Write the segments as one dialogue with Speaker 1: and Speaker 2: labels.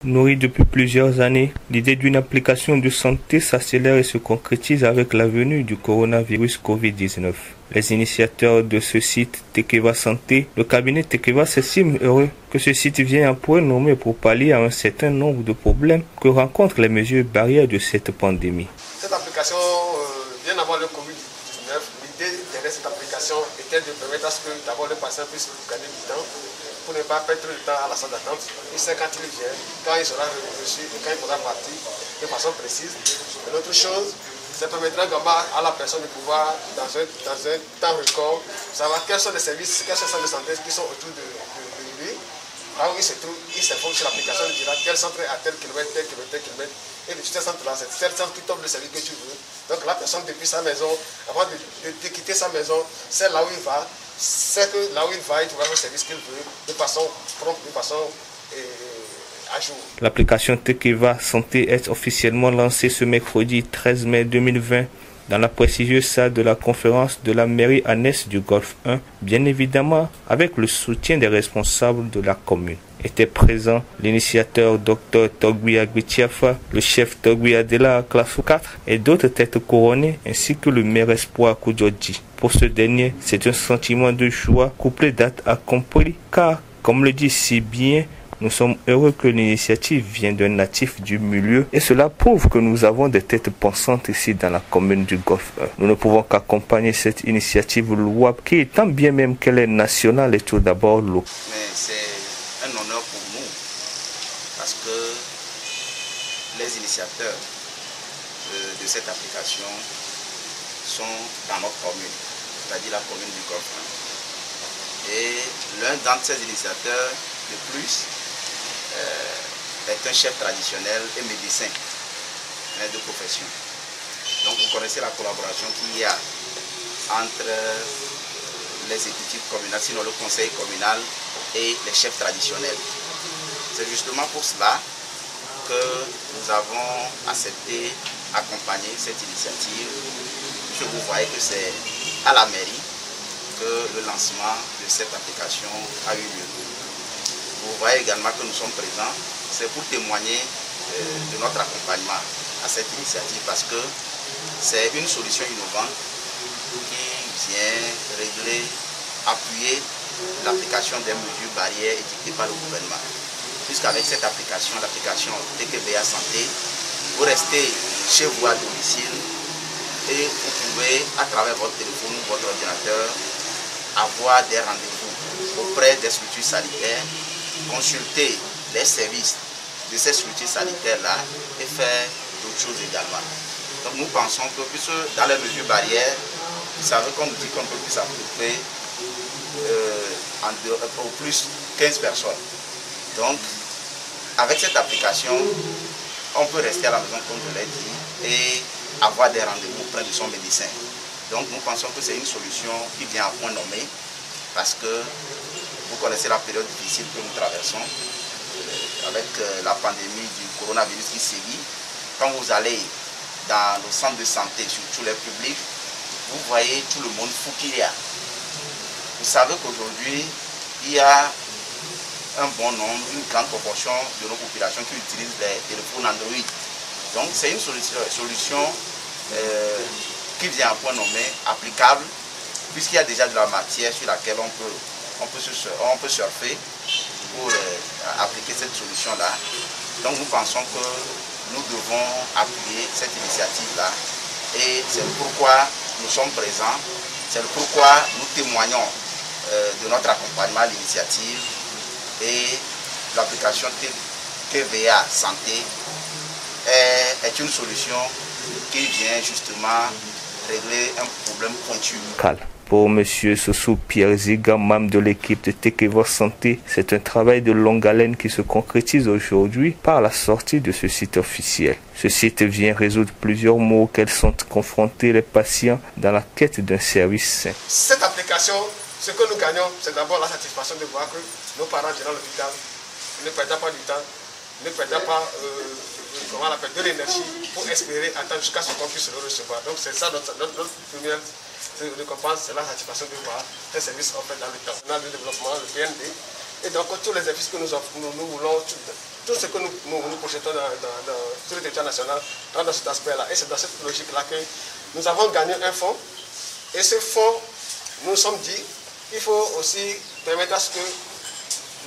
Speaker 1: Nourrie depuis plusieurs années, l'idée d'une application de santé s'accélère et se concrétise avec la venue du coronavirus Covid-19. Les initiateurs de ce site Tekeva Santé, le cabinet Tekeva s'estime heureux que ce site vienne à point nommé pour pallier à un certain nombre de problèmes que rencontrent les mesures barrières de cette pandémie.
Speaker 2: Cette application, bien avant le Covid-19, l'idée derrière cette application était de permettre à ce que d'abord le patient puisse gagner du temps pour ne pas perdre le temps à la salle d'attente. Il sait quand il vient, quand il sera reçu et quand il faudra partir de façon précise. Et l'autre chose, ça permettra à la personne de pouvoir, dans un temps record, savoir quels sont les services, quels sont les centres de santé qui sont autour de lui. Là où il se trouve, il s'informe sur l'application, il dira quel centre est à tel kilomètre, tel kilomètre, tel kilomètre. Et de ce centre-là, c'est tel centre qui t'offre le service que tu veux. Donc la personne, depuis sa maison, avant de quitter sa maison, c'est là où il va. C'est que là où il va, il trouvera le service qu'il veut de façon prompte, de façon à jour.
Speaker 1: L'application Tekeva Santé est officiellement lancée ce mercredi 13 mai 2020 dans la prestigieuse salle de la conférence de la mairie annexe du Golfe 1, bien évidemment avec le soutien des responsables de la commune. Étaient présents l'initiateur Dr Togbi Agbitiafa, le chef Togbi Adela classe 4 et d'autres têtes couronnées ainsi que le maire Espoir Koudjodji. Pour ce dernier, c'est un sentiment de joie couplé d'actes accomplis car, comme le dit si bien, nous sommes heureux que l'initiative vienne d'un natif du milieu et cela prouve que nous avons des têtes pensantes ici dans la commune du Golfe 1. Nous ne pouvons qu'accompagner cette initiative louable qui, tant bien même qu'elle est nationale, est tout d'abord locale.
Speaker 3: Mais c'est un honneur pour nous parce que les initiateurs de cette application sont dans notre commune, c'est-à-dire la commune du Golfe 1. Et l'un d'entre ces initiateurs de plus est un chef traditionnel et médecin de profession. Donc vous connaissez la collaboration qu'il y a entre les exécutifs communaux, sinon le conseil communal et les chefs traditionnels. C'est justement pour cela que nous avons accepté accompagner cette initiative. Vous voyez que c'est à la mairie que le lancement de cette application a eu lieu. Vous voyez également que nous sommes présents, c'est pour témoigner de notre accompagnement à cette initiative parce que c'est une solution innovante qui vient régler, appuyer l'application des mesures barrières édictées par le gouvernement. Puisqu'avec cette application, l'application TKVA Santé, vous restez chez vous à domicile et vous pouvez, à travers votre téléphone ou votre ordinateur, avoir des rendez-vous auprès des structures sanitaires, consulter les services de ces structures sanitaires-là et faire d'autres choses également. Donc nous pensons que, puisque dans les mesures barrières, vous savez qu'on nous dit qu'on ne peut plus s'approprier au plus 15 personnes. Donc, avec cette application, on peut rester à la maison, comme je l'ai dit, et avoir des rendez-vous auprès de son médecin. Donc nous pensons que c'est une solution qui vient à point nommé, parce que vous connaissez la période difficile que nous traversons, avec la pandémie du coronavirus qui sévit. Quand vous allez dans nos centres de santé, surtout les publics, vous voyez tout le monde fou qu'il y a. Vous savez qu'aujourd'hui, il y a un bon nombre, une grande proportion de nos populations qui utilisent les téléphones Android. Donc c'est une solution qui vient à point nommé, applicable, puisqu'il y a déjà de la matière sur laquelle on peut surfer pour appliquer cette solution-là. Donc nous pensons que nous devons appuyer cette initiative-là et c'est pourquoi nous sommes présents, c'est pourquoi nous témoignons de notre accompagnement à l'initiative et l'application TVA Santé est une solution qui vient justement régler un problème pointu.
Speaker 1: Pour M. Sossou Pierre Ziga, membre de l'équipe de Tekeva Santé, c'est un travail de longue haleine qui se concrétise aujourd'hui par la sortie de ce site officiel. Ce site vient résoudre plusieurs maux auxquels sont confrontés les patients dans la quête d'un service sain.
Speaker 2: Cette application, ce que nous gagnons, c'est d'abord la satisfaction de voir que nos parents viennent à l'hôpital, ne perdent pas du temps, ne perdent pas de l'énergie pour espérer attendre jusqu'à ce qu'on puisse le recevoir. Donc c'est ça notre première récompense, c'est la satisfaction de voir les services offerts dans le temps. On a le développement, le PND, Et donc tous les efforts que nous voulons, tout ce que nous projetons sur le territoire national rentre dans cet aspect-là. Et c'est dans cette logique-là que nous avons gagné un fonds. Et ce fonds, nous nous sommes dit, il faut aussi permettre à ce que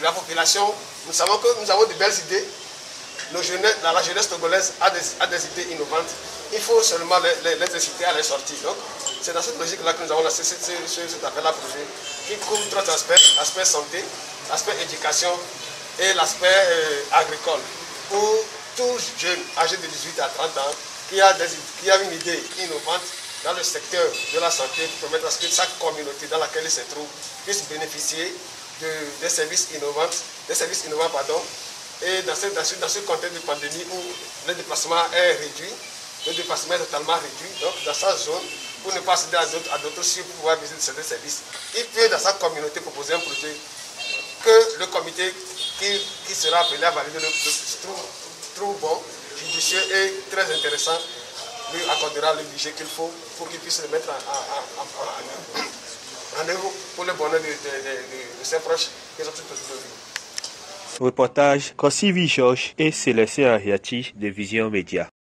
Speaker 2: la population, nous savons que nous avons de belles idées, la jeunesse togolaise a des idées innovantes, il faut seulement les inciter à les sortir. Donc, c'est dans cette logique-là que nous avons lancé cet appel à projet qui couvre trois aspects, l'aspect santé, l'aspect éducation et l'aspect agricole. Pour tout jeune âgé de 18 à 30 ans qui a une idée innovante dans le secteur de la santé pour permettre à ce que chaque communauté dans laquelle il se trouve puisse bénéficier des services innovants, et dans ce contexte de pandémie où le déplacement est réduit, le déplacement est totalement réduit, donc dans sa zone, pour ne pas accéder à d'autres sites pour pouvoir visiter certains services, il peut dans sa communauté proposer un projet que le comité qui sera appelé à valider trouve bon, judicieux et très intéressant, lui accordera le budget qu'il faut pour qu'il puisse le mettre en œuvre pour le bonheur de ses proches qui sont tout autour de lui.
Speaker 1: Reportage Kosivi Georges et Célestin Ariati de Vision Média.